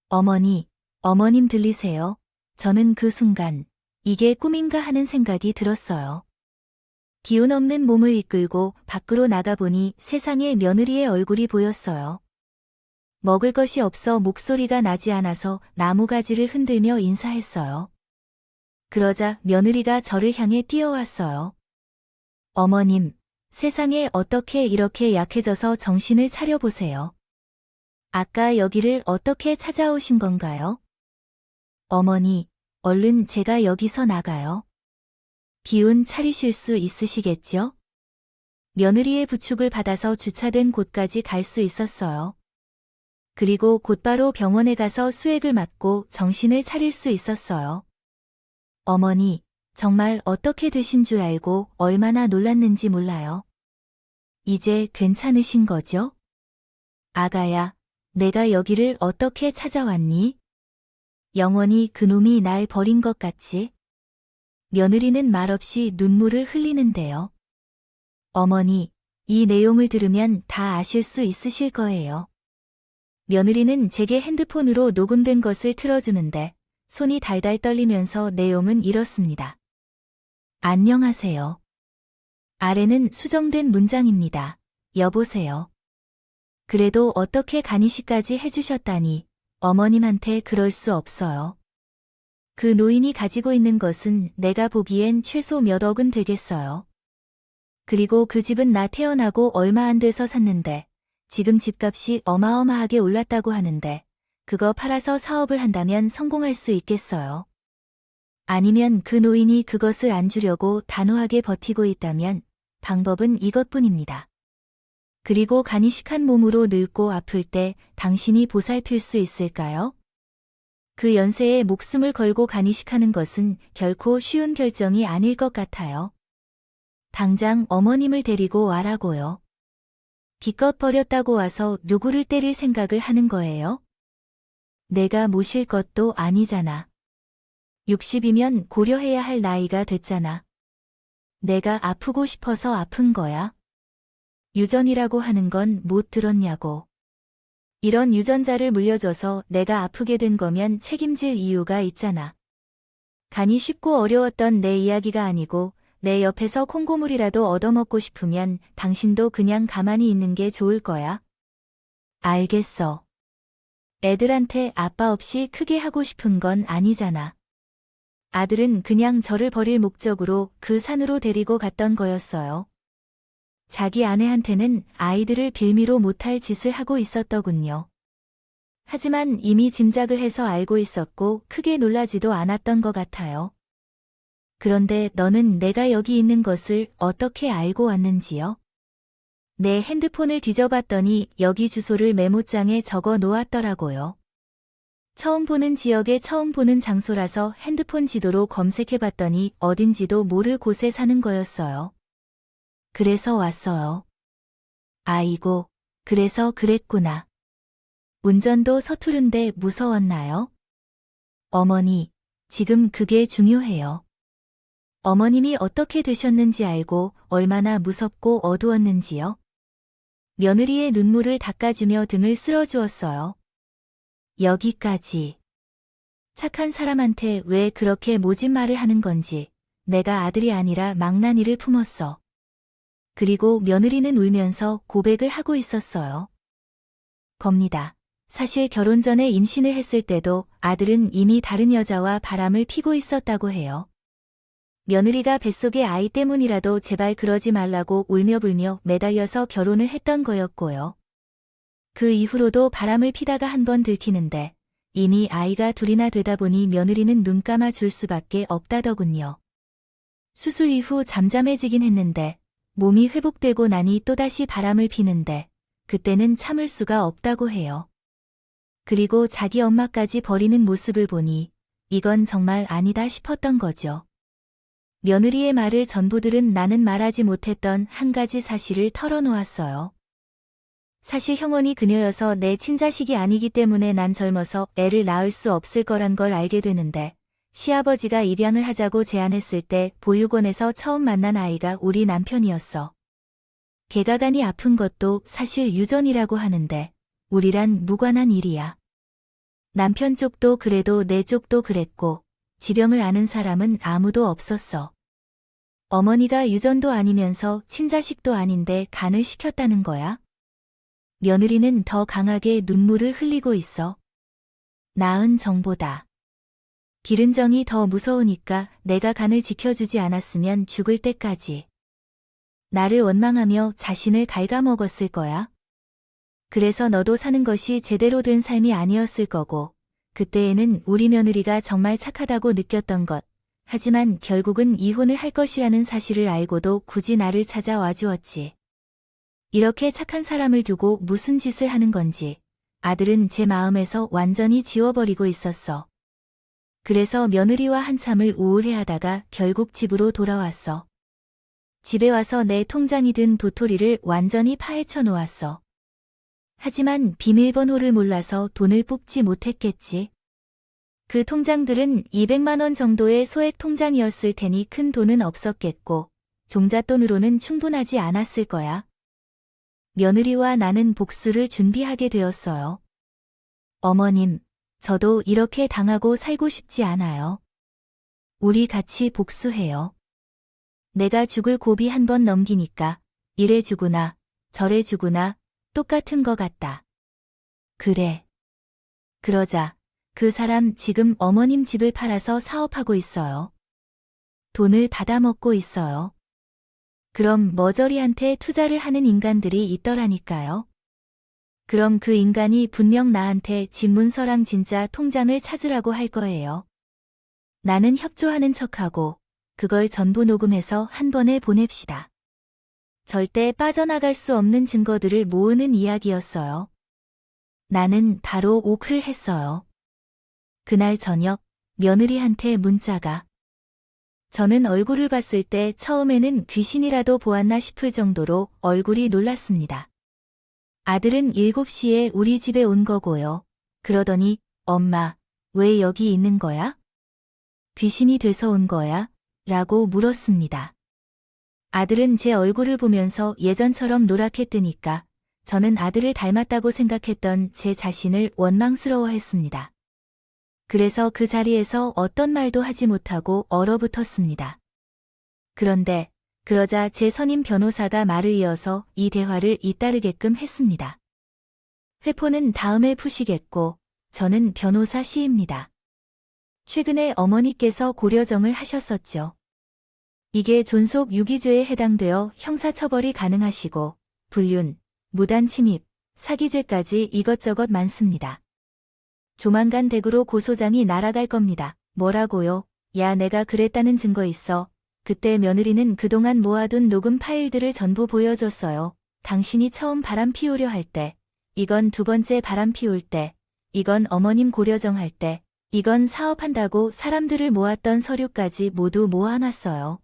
어머니, 어머님 들리세요? 저는 그 순간 이게 꿈인가 하는 생각이 들었어요. 기운 없는 몸을 이끌고 밖으로 나가보니 세상에 며느리의 얼굴이 보였어요. 먹을 것이 없어 목소리가 나지 않아서 나무가지를 흔들며 인사했어요. 그러자 며느리가 저를 향해 뛰어왔어요. 어머님, 세상에 어떻게 이렇게 약해져서 정신을 차려보세요. 아까 여기를 어떻게 찾아오신 건가요? 어머니, 얼른 제가 여기서 나가요. 기운 차리실 수 있으시겠죠? 며느리의 부축을 받아서 주차된 곳까지 갈 수 있었어요. 그리고 곧바로 병원에 가서 수액을 맞고 정신을 차릴 수 있었어요. 어머니, 정말 어떻게 되신 줄 알고 얼마나 놀랐는지 몰라요. 이제 괜찮으신 거죠? 아가야, 내가 여기를 어떻게 찾아왔니? 영원히 그놈이 날 버린 것 같지? 며느리는 말없이 눈물을 흘리는데요. 어머니, 이 내용을 들으면 다 아실 수 있으실 거예요. 며느리는 제게 핸드폰으로 녹음된 것을 틀어주는데 손이 달달 떨리면서 내용은 이렇습니다. 안녕하세요. 아래는 수정된 문장입니다. 여보세요. 그래도 어떻게 간이식까지 해주셨다니 어머님한테 그럴 수 없어요. 그 노인이 가지고 있는 것은 내가 보기엔 최소 몇 억은 되겠어요. 그리고 그 집은 나 태어나고 얼마 안 돼서 샀는데 지금 집값이 어마어마하게 올랐다고 하는데 그거 팔아서 사업을 한다면 성공할 수 있겠어요. 아니면 그 노인이 그것을 안 주려고 단호하게 버티고 있다면 방법은 이것뿐입니다. 그리고 간이식한 몸으로 늙고 아플 때 당신이 보살필 수 있을까요? 그 연세에 목숨을 걸고 간이식하는 것은 결코 쉬운 결정이 아닐 것 같아요. 당장 어머님을 데리고 와라고요. 기껏 버렸다고 와서 누구를 때릴 생각을 하는 거예요? 내가 모실 것도 아니잖아. 60이면 고려해야 할 나이가 됐잖아. 내가 아프고 싶어서 아픈 거야. 유전이라고 하는 건 못 들었냐고. 이런 유전자를 물려줘서 내가 아프게 된 거면 책임질 이유가 있잖아. 간이 쉽고 어려웠던 내 이야기가 아니고 내 옆에서 콩고물이라도 얻어먹고 싶으면 당신도 그냥 가만히 있는 게 좋을 거야. 알겠어. 애들한테 아빠 없이 크게 하고 싶은 건 아니잖아. 아들은 그냥 저를 버릴 목적으로 그 산으로 데리고 갔던 거였어요. 자기 아내한테는 아이들을 빌미로 못할 짓을 하고 있었더군요. 하지만 이미 짐작을 해서 알고 있었고 크게 놀라지도 않았던 것 같아요. 그런데 너는 내가 여기 있는 것을 어떻게 알고 왔는지요? 내 핸드폰을 뒤져봤더니 여기 주소를 메모장에 적어 놓았더라고요. 처음 보는 지역에 처음 보는 장소라서 핸드폰 지도로 검색해봤더니 어딘지도 모를 곳에 사는 거였어요. 그래서 왔어요. 아이고, 그래서 그랬구나. 운전도 서투른데 무서웠나요? 어머니, 지금 그게 중요해요. 어머님이 어떻게 되셨는지 알고 얼마나 무섭고 어두웠는지요? 며느리의 눈물을 닦아주며 등을 쓸어주었어요. 여기까지. 착한 사람한테 왜 그렇게 모진 말을 하는 건지 내가 아들이 아니라 망나니를 품었어. 그리고 며느리는 울면서 고백을 하고 있었어요. 겁니다. 사실 결혼 전에 임신을 했을 때도 아들은 이미 다른 여자와 바람을 피고 있었다고 해요. 며느리가 뱃속의 아이 때문이라도 제발 그러지 말라고 울며불며 매달려서 결혼을 했던 거였고요. 그 이후로도 바람을 피다가 한 번 들키는데 이미 아이가 둘이나 되다 보니 며느리는 눈 감아 줄 수밖에 없다더군요. 수술 이후 잠잠해지긴 했는데 몸이 회복되고 나니 또다시 바람을 피는데 그때는 참을 수가 없다고 해요. 그리고 자기 엄마까지 버리는 모습을 보니 이건 정말 아니다 싶었던 거죠. 며느리의 말을 전부 들은 나는 말하지 못했던 한 가지 사실을 털어놓았어요. 사실 형원이 그녀여서 내 친자식이 아니기 때문에 난 젊어서 애를 낳을 수 없을 거란 걸 알게 되는데 시아버지가 입양을 하자고 제안했을 때 보육원에서 처음 만난 아이가 우리 남편이었어. 걔가 간이 아픈 것도 사실 유전이라고 하는데 우리란 무관한 일이야. 남편 쪽도 그래도 내 쪽도 그랬고 지병을 아는 사람은 아무도 없었어. 어머니가 유전도 아니면서 친자식도 아닌데 간을 시켰다는 거야? 며느리는 더 강하게 눈물을 흘리고 있어. 나은 정보다. 기른 정이 더 무서우니까 내가 간을 지켜주지 않았으면 죽을 때까지. 나를 원망하며 자신을 갉아먹었을 거야. 그래서 너도 사는 것이 제대로 된 삶이 아니었을 거고, 그때에는 우리 며느리가 정말 착하다고 느꼈던 것. 하지만 결국은 이혼을 할 것이라는 사실을 알고도 굳이 나를 찾아와 주었지. 이렇게 착한 사람을 두고 무슨 짓을 하는 건지 아들은 제 마음에서 완전히 지워버리고 있었어. 그래서 며느리와 한참을 우울해하다가 결국 집으로 돌아왔어. 집에 와서 내 통장이 든 도토리를 완전히 파헤쳐 놓았어. 하지만 비밀번호를 몰라서 돈을 뽑지 못했겠지. 그 통장들은 200만 원 정도의 소액 통장이었을 테니 큰 돈은 없었겠고 종잣돈으로는 충분하지 않았을 거야. 며느리와 나는 복수를 준비하게 되었어요. 어머님, 저도 이렇게 당하고 살고 싶지 않아요. 우리 같이 복수해요. 내가 죽을 고비 한 번 넘기니까 이래 주구나 저래 주구나 똑같은 거 같다. 그래. 그러자 그 사람 지금 어머님 집을 팔아서 사업하고 있어요. 돈을 받아먹고 있어요. 그럼 머저리한테 투자를 하는 인간들이 있더라니까요. 그럼 그 인간이 분명 나한테 집 문서랑 진짜 통장을 찾으라고 할 거예요. 나는 협조하는 척하고 그걸 전부 녹음해서 한 번에 보냅시다. 절대 빠져나갈 수 없는 증거들을 모으는 이야기였어요. 나는 바로 옥을 했어요. 그날 저녁 며느리한테 문자가. 저는 얼굴을 봤을 때 처음에는 귀신이라도 보았나 싶을 정도로 얼굴이 놀랐습니다. 아들은 7시에 우리 집에 온 거고요. 그러더니 엄마, 왜 여기 있는 거야? 귀신이 돼서 온 거야? 라고 물었습니다. 아들은 제 얼굴을 보면서 예전처럼 노랗게 뜨니까 저는 아들을 닮았다고 생각했던 제 자신을 원망스러워했습니다. 그래서 그 자리에서 어떤 말도 하지 못하고 얼어붙었습니다. 그런데 그러자 제 선임 변호사가 말을 이어서 이 대화를 잇따르게끔 했습니다. 회포는 다음에 푸시겠고 저는 변호사 씨입니다. 최근에 어머니께서 고려정을 하셨었죠. 이게 존속 유기죄에 해당되어 형사처벌이 가능하시고 불륜, 무단침입, 사기죄까지 이것저것 많습니다. 조만간 댁으로 고소장이 날아갈 겁니다. 뭐라고요? 야, 내가 그랬다는 증거 있어. 그때 며느리는 그동안 모아둔 녹음 파일들을 전부 보여줬어요. 당신이 처음 바람 피우려 할 때, 이건 두 번째 바람 피울 때, 이건 어머님 고려정 할 때, 이건 사업한다고 사람들을 모았던 서류까지 모두 모아놨어요.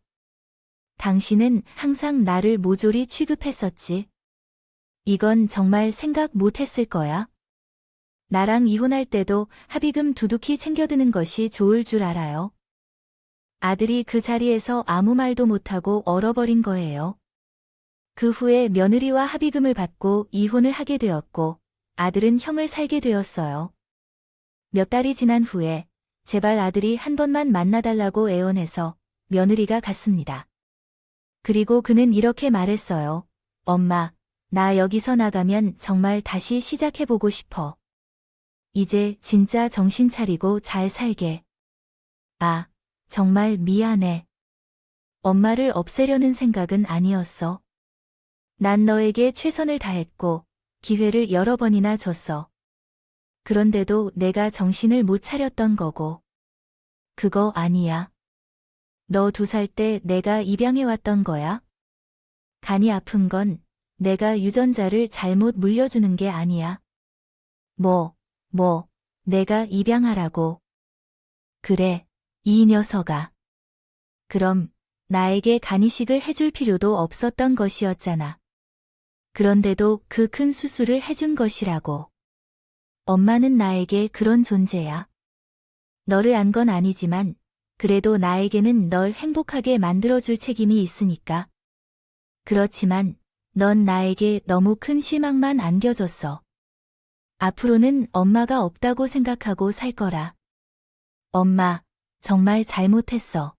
당신은 항상 나를 모조리 취급했었지. 이건 정말 생각 못했을 거야. 나랑 이혼할 때도 합의금 두둑히 챙겨드는 것이 좋을 줄 알아요. 아들이 그 자리에서 아무 말도 못하고 얼어버린 거예요. 그 후에 며느리와 합의금을 받고 이혼을 하게 되었고 아들은 형을 살게 되었어요. 몇 달이 지난 후에 제발 아들이 한 번만 만나달라고 애원해서 며느리가 갔습니다. 그리고 그는 이렇게 말했어요. 엄마, 나 여기서 나가면 정말 다시 시작해보고 싶어. 이제 진짜 정신 차리고 잘 살게. 아, 정말 미안해. 엄마를 없애려는 생각은 아니었어. 난 너에게 최선을 다했고 기회를 여러 번이나 줬어. 그런데도 내가 정신을 못 차렸던 거고. 그거 아니야. 너 2살 때 내가 입양해 왔던 거야. 간이 아픈 건 내가 유전자를 잘못 물려주는 게 아니야. 내가 입양하라고. 그래, 이 녀석아. 그럼 나에게 간이식을 해줄 필요도 없었던 것이었잖아. 그런데도 그 큰 수술을 해준 것이라고. 엄마는 나에게 그런 존재야. 너를 안 건 아니지만 그래도 나에게는 널 행복하게 만들어줄 책임이 있으니까. 그렇지만 넌 나에게 너무 큰 실망만 안겨줬어. 앞으로는 엄마가 없다고 생각하고 살 거라. 엄마, 정말 잘못했어.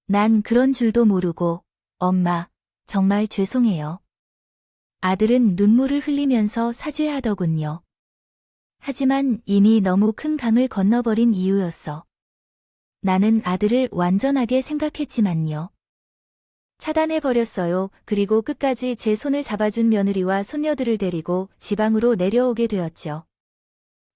난 그런 줄도 모르고, 엄마, 정말 죄송해요. 아들은 눈물을 흘리면서 사죄하더군요. 하지만 이미 너무 큰 강을 건너버린 이유였어. 나는 아들을 완전하게 생각했지만요. 차단해버렸어요. 그리고 끝까지 제 손을 잡아준 며느리와 손녀들을 데리고 지방으로 내려오게 되었죠.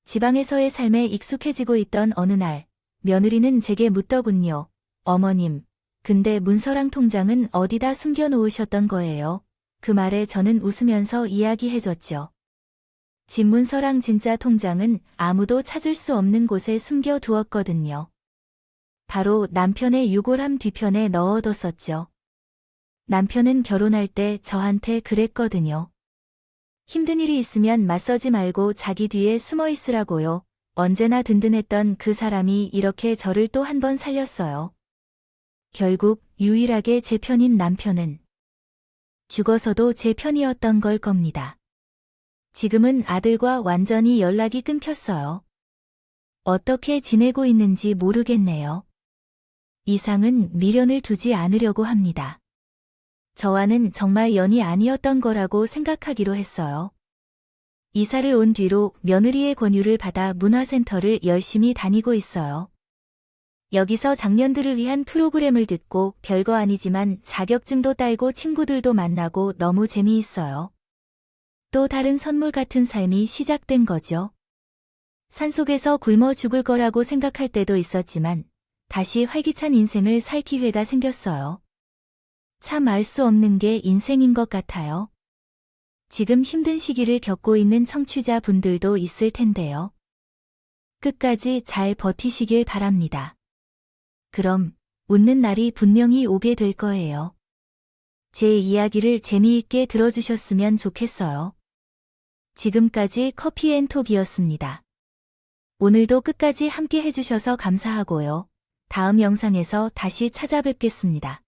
지방에서의 삶에 익숙해지고 있던 어느 날, 며느리는 제게 묻더군요. 어머님, 근데 문서랑 통장은 어디다 숨겨놓으셨던 거예요? 그 말에 저는 웃으면서 이야기해줬죠. 집 문서랑 진짜 통장은 아무도 찾을 수 없는 곳에 숨겨두었거든요. 바로 남편의 유골함 뒤편에 넣어뒀었죠. 남편은 결혼할 때 저한테 그랬거든요. 힘든 일이 있으면 맞서지 말고 자기 뒤에 숨어 있으라고요. 언제나 든든했던 그 사람이 이렇게 저를 또 한 번 살렸어요. 결국 유일하게 제 편인 남편은 죽어서도 제 편이었던 걸 겁니다. 지금은 아들과 완전히 연락이 끊겼어요. 어떻게 지내고 있는지 모르겠네요. 이상은 미련을 두지 않으려고 합니다. 저와는 정말 연이 아니었던 거라고 생각하기로 했어요. 이사를 온 뒤로 며느리의 권유를 받아 문화센터를 열심히 다니고 있어요. 여기서 장년들을 위한 프로그램을 듣고 별거 아니지만 자격증도 따고 친구들도 만나고 너무 재미있어요. 또 다른 선물 같은 삶이 시작된 거죠. 산속에서 굶어 죽을 거라고 생각할 때도 있었지만 다시 활기찬 인생을 살 기회가 생겼어요. 참 알 수 없는 게 인생인 것 같아요. 지금 힘든 시기를 겪고 있는 청취자 분들도 있을 텐데요. 끝까지 잘 버티시길 바랍니다. 그럼 웃는 날이 분명히 오게 될 거예요. 제 이야기를 재미있게 들어주셨으면 좋겠어요. 지금까지 커피앤톡이었습니다. 오늘도 끝까지 함께 해주셔서 감사하고요. 다음 영상에서 다시 찾아뵙겠습니다.